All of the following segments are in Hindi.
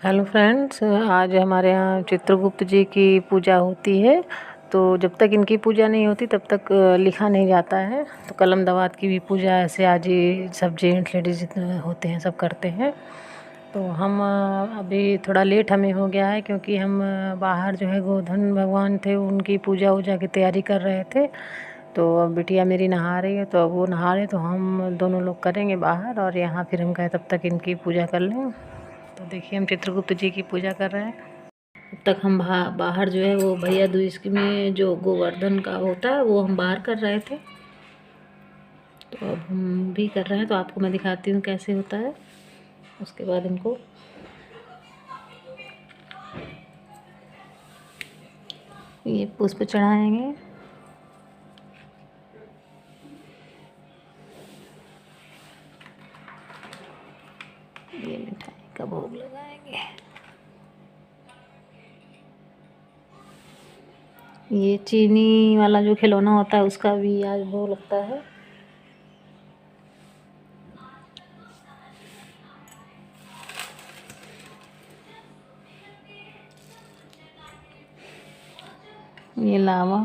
हेलो फ्रेंड्स, आज हमारे यहाँ चित्रगुप्त जी की पूजा होती है। तो जब तक इनकी पूजा नहीं होती तब तक लिखा नहीं जाता है। तो कलम दवात की भी पूजा ऐसे आज ही सब जेंट्स लेडीज जितने होते हैं सब करते हैं। तो हम अभी थोड़ा लेट हमें हो गया है क्योंकि हम बाहर जो है गोधन भगवान थे उनकी पूजा वूजा की तैयारी कर रहे थे। तो अब बिटिया मेरी नहा रही है, तो अब वो नहा रहे तो हम दोनों लोग करेंगे बाहर, और यहाँ फिर हम कहे तब तक इनकी पूजा कर लें। तो देखिए हम चित्रगुप्त जी की पूजा कर रहे हैं। तब तक हम बाहर जो है वो भैया दूज में जो गोवर्धन का होता है वो हम बाहर कर रहे थे। तो अब हम भी कर रहे हैं, तो आपको मैं दिखाती हूँ कैसे होता है। उसके बाद इनको ये पुष्प चढ़ाएंगे। ये मिठाई का भोग लगाएंगे। ये चीनी वाला जो खिलौना होता है उसका भी आज भोग लगता है। ये लावा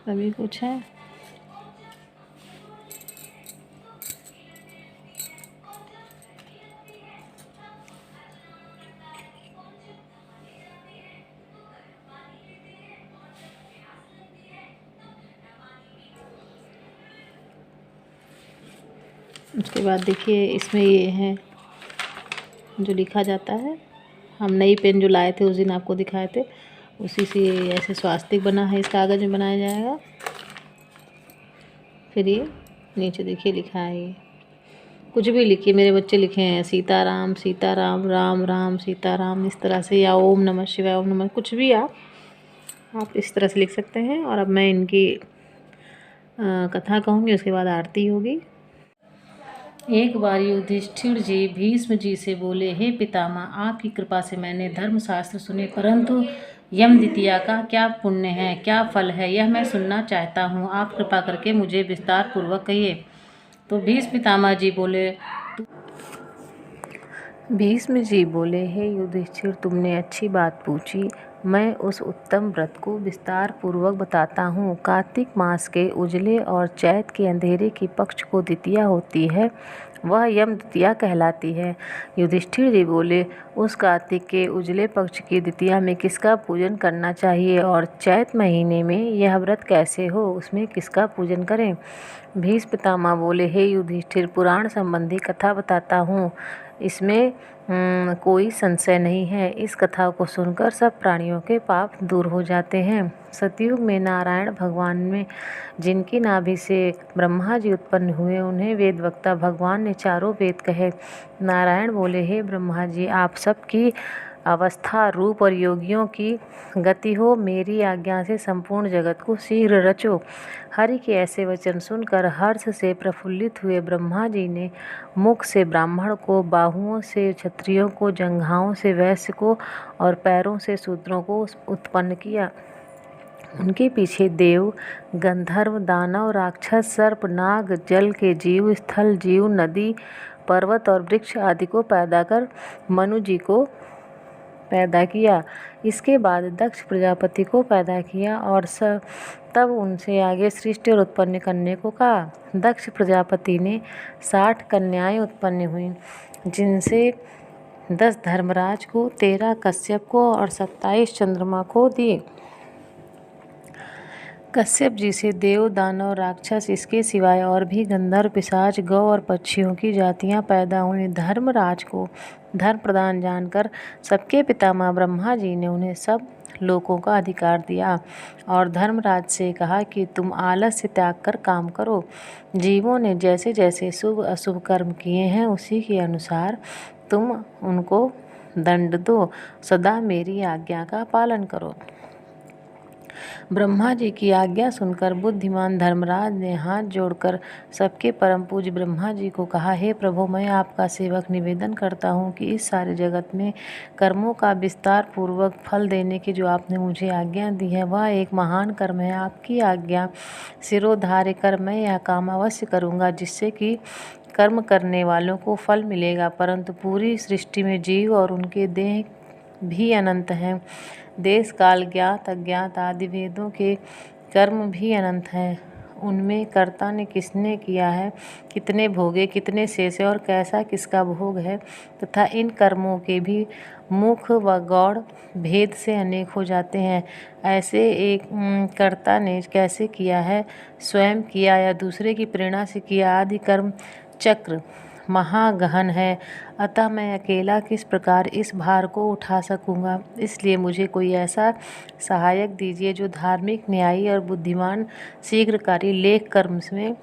सभी कुछ है। उसके बाद देखिए इसमें ये है जो लिखा जाता है। हम नई पेन जो लाए थे उस दिन आपको दिखाए थे, उसी से ऐसे स्वास्तिक बना है, इस कागज़ में बनाया जाएगा। फिर ये नीचे देखिए लिखा है, ये कुछ भी लिखिए, मेरे बच्चे लिखे हैं सीताराम सीताराम राम राम सीताराम, इस तरह से, या ओम नमः शिवाय ओम नमः, कुछ भी आप इस तरह से लिख सकते हैं। और अब मैं इनकी कथा कहूँगी, उसके बाद आरती होगी। एक बार युधिष्ठिर जी भीष्म जी से बोले, हे पितामह, आपकी कृपा से मैंने धर्मशास्त्र सुने, परंतु यमद्वितीया का क्या पुण्य है, क्या फल है, यह मैं सुनना चाहता हूँ। आप कृपा करके मुझे विस्तार पूर्वक कहिए। तो भीष्म जी बोले, हे युधिष्ठिर, तुमने अच्छी बात पूछी। मैं उस उत्तम व्रत को विस्तार पूर्वक बताता हूँ। कार्तिक मास के उजले और चैत के अंधेरे की पक्ष को द्वितीया होती है, वह यम द्वितीया कहलाती है। युधिष्ठिर जी बोले, उस कार्तिक के उजले पक्ष की द्वितीया में किसका पूजन करना चाहिए, और चैत महीने में यह व्रत कैसे हो, उसमें किसका पूजन करें। भीष्म पितामह बोले, हे युधिष्ठिर, पुराण संबंधी कथा बताता हूँ, इसमें कोई संशय नहीं है। इस कथा को सुनकर सब प्राणियों के पाप दूर हो जाते हैं। सतयुग में नारायण भगवान में जिनकी नाभि से ब्रह्मा जी उत्पन्न हुए, उन्हें वेदवक्ता भगवान ने चारों वेद कहे। नारायण बोले, हे ब्रह्मा जी, आप सबकी अवस्था, रूप और योगियों की गति हो, मेरी आज्ञा से संपूर्ण जगत को शीघ्र रचो। हरि के ऐसे वचन सुनकर हर्ष से प्रफुल्लित हुए ब्रह्मा जी ने मुख से ब्राह्मण को, बाहुओं से क्षत्रियों को, जंघाओं से वैश्य को और पैरों से शूद्रों को उत्पन्न किया। उनके पीछे देव, गंधर्व, दानव, राक्षस, सर्प, नाग, जल के जीव, स्थल जीव, नदी, पर्वत और वृक्ष आदि को पैदा कर मनु जी को पैदा किया। इसके बाद दक्ष प्रजापति को पैदा किया और तब उनसे आगे सृष्टि और उत्पन्न करने को कहा। दक्ष प्रजापति ने 60 कन्याएं उत्पन्न हुई, जिनसे 10 धर्मराज को, 13 कश्यप को और 27 चंद्रमा को दिए। कश्यप जी से देव, दानव, राक्षस, इसके सिवाय और भी गंधर्व, पिशाच, गौ और पक्षियों की जातियां पैदा हुई। धर्मराज को धर्म प्रदान जानकर सबके पितामह ब्रह्मा जी ने उन्हें सब लोकों का अधिकार दिया और धर्मराज से कहा कि तुम आलस्य त्याग कर काम करो। जीवों ने जैसे जैसे शुभ अशुभ कर्म किए हैं, उसी के अनुसार तुम उनको दंड दो। सदा मेरी आज्ञा का पालन करो। ब्रह्मा जी की आज्ञा सुनकर बुद्धिमान धर्मराज ने हाथ जोड़कर सबके परम पूज्य ब्रह्मा जी को कहा, हे प्रभु, मैं आपका सेवक निवेदन करता हूँ कि इस सारे जगत में कर्मों का विस्तार पूर्वक फल देने की जो आपने मुझे आज्ञा दी है, वह एक महान कर्म है। आपकी आज्ञा सिरोधार्य कर मैं यह काम अवश्य करूँगा, जिससे कि कर्म करने वालों को फल मिलेगा, परंतु पूरी सृष्टि में जीव और उनके देह भी अनंत हैं। देश काल ज्ञात अज्ञात आदि भेदों के कर्म भी अनंत हैं। उनमें कर्ता ने किसने किया है, कितने भोगे, कितने शेष और कैसा किसका भोग है, तथा इन कर्मों के भी मुख व गौड़ भेद से अनेक हो जाते हैं। ऐसे एक कर्ता ने कैसे किया है, स्वयं किया या दूसरे की प्रेरणा से किया, आदि कर्म चक्र महागहन है। अतः मैं अकेला किस प्रकार इस भार को उठा सकूंगा। इसलिए मुझे कोई ऐसा सहायक दीजिए जो धार्मिक, न्यायी और बुद्धिमान, शीघ्रकारी, लेख कर्म में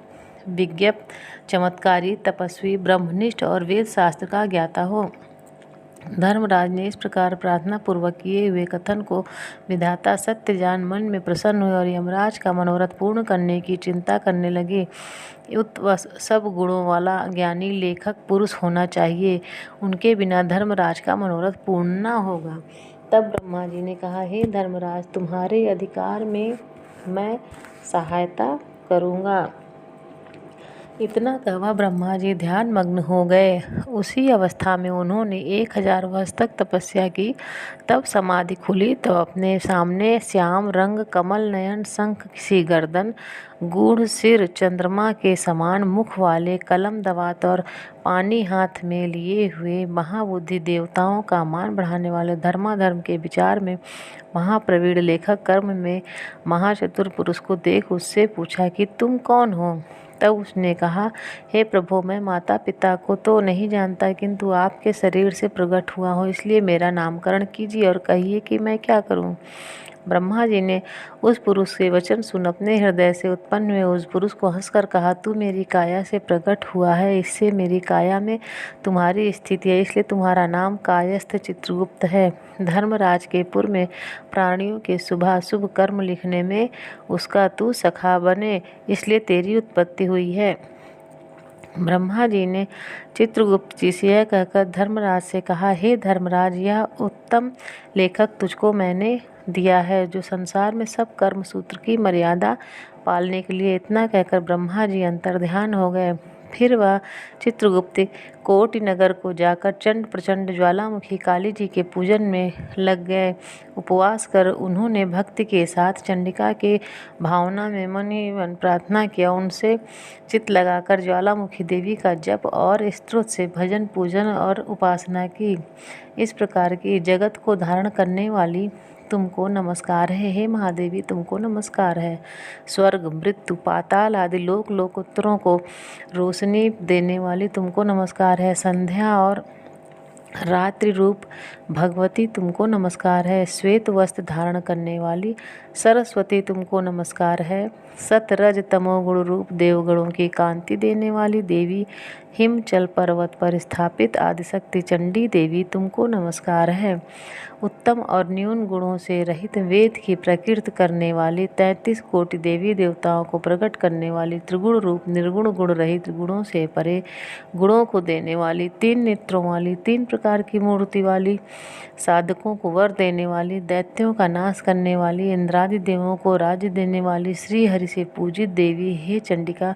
विज्ञप्त, चमत्कारी, तपस्वी, ब्रह्मनिष्ठ और वेद शास्त्र का ज्ञाता हो। धर्मराज ने इस प्रकार प्रार्थना पूर्वक किए हुए कथन को विधाता सत्य जान मन में प्रसन्न हुए और यमराज का मनोरथ पूर्ण करने की चिंता करने लगे। सब गुणों वाला ज्ञानी लेखक पुरुष होना चाहिए, उनके बिना धर्मराज का मनोरथ पूर्ण न होगा। तब ब्रह्मा जी ने कहा, हे धर्मराज, तुम्हारे अधिकार में मैं सहायता करूँगा। इतना कहा ब्रह्मा जी ध्यान मग्न हो गए। उसी अवस्था में उन्होंने 1000 वर्ष तक तपस्या की। तब समाधि खुली, तब अपने सामने श्याम रंग, कमल नयन, शंख सी गर्दन, गूढ़ सिर, चंद्रमा के समान मुख वाले, कलम दवात और पानी हाथ में लिए हुए महाबुद्धि, देवताओं का मान बढ़ाने वाले, धर्माधर्म के विचार में महाप्रवीण, लेखक कर्म में महाचतुर पुरुष को देख उससे पूछा कि तुम कौन हो। तब उसने कहा, हे प्रभु, मैं माता पिता को तो नहीं जानता, किंतु आपके शरीर से प्रकट हुआ हूँ, इसलिए मेरा नामकरण कीजिए और कहिए कि मैं क्या करूँ। ब्रह्मा जी ने उस पुरुष के वचन सुन अपने हृदय से उत्पन्न हुए उस पुरुष को हंसकर कहा, तू मेरी काया से प्रकट हुआ है, इससे मेरी काया में तुम्हारी स्थिति है, इसलिए तुम्हारा नाम कायस्थ चित्रगुप्त है। धर्मराज के पुर में प्राणियों के शुभाशुभ कर्म लिखने में उसका तू सखा बने, इसलिए तेरी उत्पत्ति हुई है। ब्रह्मा जी ने चित्रगुप्त जी से यह कहकर धर्मराज से कहा, हे धर्मराज, यह उत्तम लेखक तुझको मैंने दिया है, जो संसार में सब कर्म सूत्र की मर्यादा पालने के लिए। इतना कहकर ब्रह्मा जी अंतर्ध्यान हो गए। फिर वह चित्रगुप्त कोटि नगर को जाकर चंड प्रचंड ज्वालामुखी काली जी के पूजन में लग गए। उपवास कर उन्होंने भक्ति के साथ चंडिका के भावना में मन ही मन प्रार्थना किया। उनसे चित्त लगाकर ज्वालामुखी देवी का जप और स्तोत्र से भजन, पूजन और उपासना की। इस प्रकार की जगत को धारण करने वाली तुमको नमस्कार है। हे महादेवी, तुमको नमस्कार है। स्वर्ग, मृत्यु, पाताल आदि लोकोत्तरों को रोशनी देने वाली तुमको नमस्कार है। संध्या और रात्रि रूप भगवती तुमको नमस्कार है। श्वेत वस्त्र धारण करने वाली सरस्वती तुमको नमस्कार है। सत रज तमो गुण रूप देवगणों की कांति देने वाली देवी, हिमचल पर्वत पर स्थापित आदिशक्ति चंडी देवी तुमको नमस्कार है। उत्तम और न्यून गुणों से रहित वेद की प्रकृति करने वाली 33 कोटि देवी देवताओं को प्रकट करने वाली, त्रिगुण रूप निर्गुण गुण रहित, गुणों से परे गुणों को देने वाली, 3 नेत्रों वाली, 3 प्रकार की मूर्ति वाली, साधकों को वर देने वाली, दैत्यों का नाश करने वाली, इंद्रादि देवों को राज्य देने वाली, श्री हरि से पूजित देवी, हे चंडिका,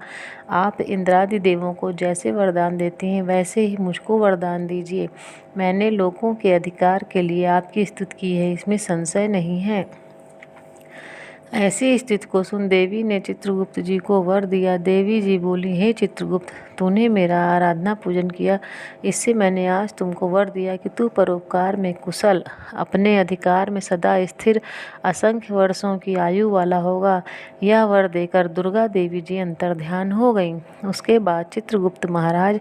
आप इंद्रादि देवों को जैसे वरदान देती हैं वैसे ही मुझको वरदान दीजिए। मैंने लोगों के अधिकार के लिए आपकी स्तुति की है, इसमें संशय नहीं है। ऐसी स्थिति को सुन देवी ने चित्रगुप्त जी को वर दिया। देवी जी बोली, हे चित्रगुप्त, तूने मेरा आराधना पूजन किया, इससे मैंने आज तुमको वर दिया कि तू परोपकार में कुशल, अपने अधिकार में सदा स्थिर, असंख्य वर्षों की आयु वाला होगा। यह वर देकर दुर्गा देवी जी अंतर्ध्यान हो गईं। उसके बाद चित्रगुप्त महाराज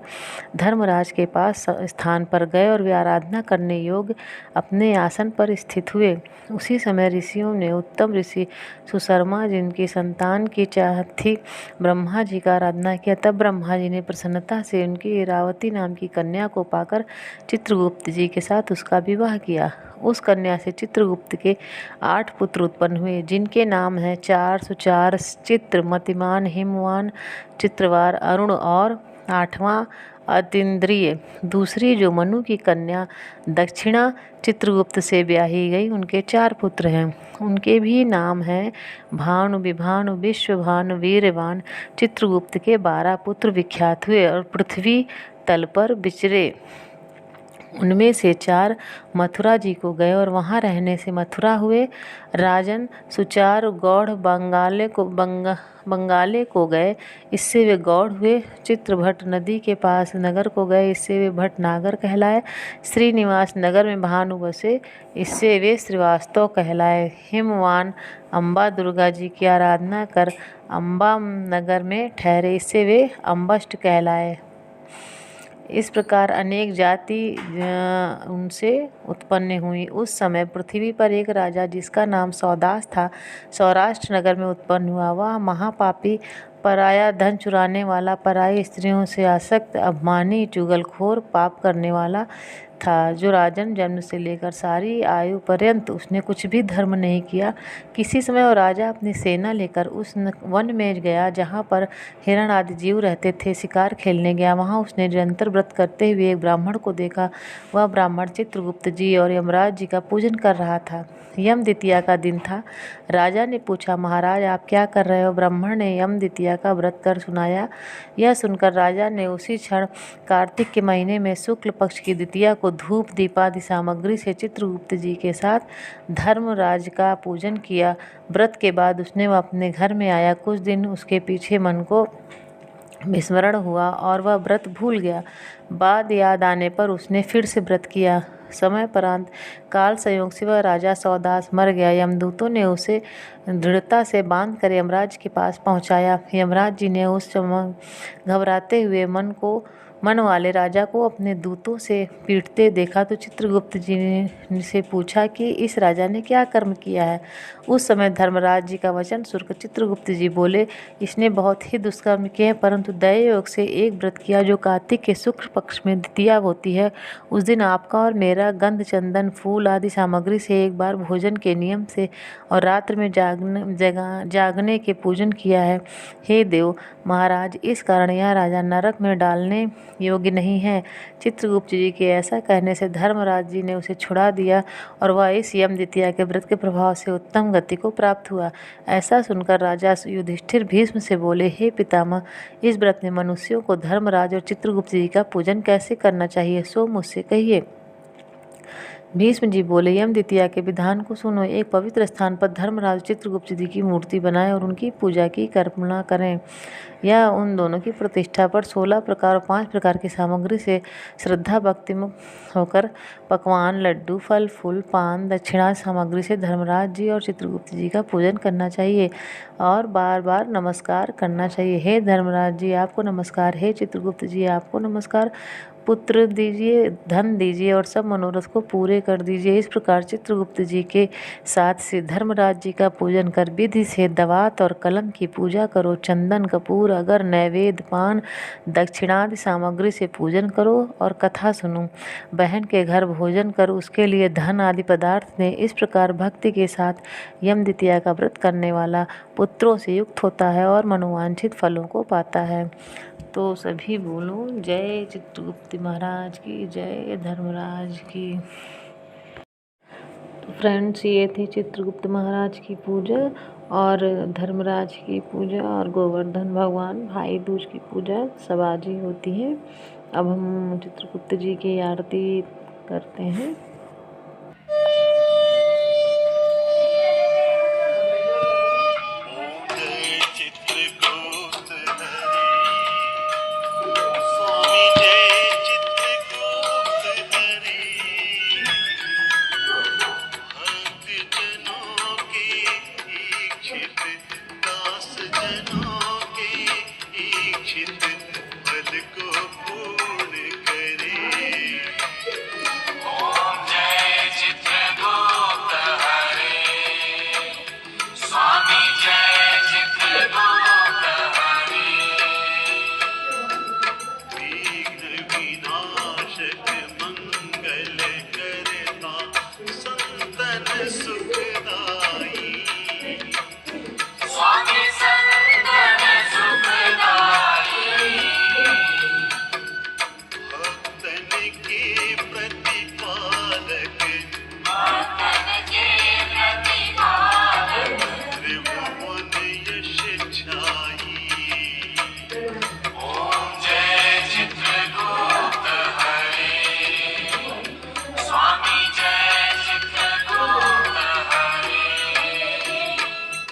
धर्मराज के पास स्थान पर गए और वे आराधना करने योग्य अपने आसन पर स्थित हुए। उसी समय ऋषियों ने उत्तम ऋषि सुशर्मा, जिनकी संतान की चाहत थी, ब्रह्मा जी का आराधना किया। तब ब्रह्मा जी ने प्रसन्नता से उनकी इरावती नाम की कन्या को पाकर चित्रगुप्त जी के साथ उसका विवाह किया। उस कन्या से चित्रगुप्त के 8 पुत्र उत्पन्न हुए, जिनके नाम हैं 404, चित्र, मतिमान, हिमवान, चित्रवार, अरुण और 8वां अतीन्द्रिय। दूसरी जो मनु की कन्या दक्षिणा चित्रगुप्त से ब्याही गई, उनके 4 पुत्र हैं। उनके भी नाम हैं भानु, विभानु, विश्वभानु, वीर्यवान। चित्रगुप्त के 12 पुत्र विख्यात हुए और पृथ्वी तल पर विचरे। उनमें से 4 मथुरा जी को गए और वहाँ रहने से मथुरा हुए। राजन सुचार गौड़ बंगाले को गए, इससे वे गौड़ हुए। चित्रभट नदी के पास नगर को गए, इससे वे भटनागर कहलाए। श्रीनिवास नगर में भानु बसे, इससे वे श्रीवास्तव कहलाए। हिमवान अम्बा दुर्गा जी की आराधना कर अम्बा नगर में ठहरे, इससे वे अम्बष्ट कहलाए। इस प्रकार अनेक जाति उनसे उत्पन्न हुई। उस समय पृथ्वी पर एक राजा जिसका नाम सौदास था, सौराष्ट्र नगर में उत्पन्न हुआ। वह महापापी, पराया धन चुराने वाला, पराई स्त्रियों से आसक्त, अभिमानी, चुगलखोर, पाप करने वाला था। जो राजन जन्म से लेकर सारी आयु पर्यंत उसने कुछ भी धर्म नहीं किया। किसी समय वह राजा अपनी सेना लेकर उस वन में गया जहाँ पर हिरण आदि जीव रहते थे। शिकार खेलने गया, वहाँ उसने निरंतर व्रत करते हुए एक ब्राह्मण को देखा। वह ब्राह्मण चित्रगुप्त जी और यमराज जी का पूजन कर रहा था। यम द्वितीया का दिन था। राजा ने पूछा, महाराज आप क्या कर रहे हो? ब्राह्मण ने यम द्वितीया का व्रत कर सुनाया। यह सुनकर राजा ने उसी क्षण कार्तिक के महीने में शुक्ल पक्ष की द्वितीया को धूप दीपादि सामग्री से चित्रगुप्त जी के साथ धर्मराज का पूजन किया। व्रत के बाद उसने वह अपने घर में आया। कुछ दिन उसके पीछे मन को विस्मरण हुआ और वह व्रत भूल गया। बाद याद आने पर उसने फिर से व्रत किया। समय परांत काल संयोग से वह राजा सौदास मर गया। यमदूतों ने उसे दृढ़ता से बांध कर यमराज के पास पहुंचाया। यमराज जी ने उस समय घबराते हुए मन वाले राजा को अपने दूतों से पीटते देखा तो चित्रगुप्त जी ने से पूछा कि इस राजा ने क्या कर्म किया है। उस समय धर्मराज जी का वचन सुनकर चित्रगुप्त जी बोले, इसने बहुत ही दुष्कर्म किए हैं, परंतु दया योग से एक व्रत किया जो कार्तिक के शुक्ल पक्ष में द्वितीया होती है। उस दिन आपका और मेरा गंध चंदन फूल आदि सामग्री से एक बार भोजन के नियम से और रात्र में जागने के पूजन किया है। हे देव महाराज, इस कारण यह राजा नरक में डालने योग्य नहीं है। चित्रगुप्त जी के ऐसा कहने से धर्मराज जी ने उसे छुड़ा दिया और वह इस यम द्वितीया के व्रत के प्रभाव से उत्तम गति को प्राप्त हुआ। ऐसा सुनकर राजा युधिष्ठिर भीष्म से बोले, हे पितामह, इस व्रत में मनुष्यों को धर्मराज और चित्रगुप्त जी का पूजन कैसे करना चाहिए, सो मुझसे कहिए। भीष्म जी बोले, यम द्वितीया के विधान को सुनो। एक पवित्र स्थान पर धर्मराज चित्रगुप्त जी की मूर्ति बनाएं और उनकी पूजा की कल्पना करें। यह उन दोनों की प्रतिष्ठा पर 16 प्रकार और 5 प्रकार की सामग्री से श्रद्धा भक्ति मुक्त होकर पकवान, लड्डू, फल फूल, पान, दक्षिणा सामग्री से धर्मराज जी और चित्रगुप्त जी का पूजन करना चाहिए और बार बार नमस्कार करना चाहिए। हे धर्मराज जी आपको नमस्कार, हे चित्रगुप्त जी आपको नमस्कार। पुत्र दीजिए, धन दीजिए और सब मनोरथ को पूरे कर दीजिए। इस प्रकार चित्रगुप्त जी के साथ से धर्मराज जी का पूजन कर विधि से दवात और कलम की पूजा करो। चंदन, कपूर, अगर, नैवेद्य, पान, दक्षिणादि सामग्री से पूजन करो और कथा सुनो। बहन के घर भोजन कर उसके लिए धन आदि पदार्थ दें। इस प्रकार भक्ति के साथ यम द्वितीया का व्रत करने वाला पुत्रों से युक्त होता है और मनोवांछित फलों को पाता है। तो सभी बोलो, जय चित्रगुप्त महाराज की, जय धर्मराज की। तो फ्रेंड्स, ये थी चित्रगुप्त महाराज की पूजा और धर्मराज की पूजा और गोवर्धन भगवान भाई दूज की पूजा सब आज ही होती है। अब हम चित्रगुप्त जी की आरती करते हैं।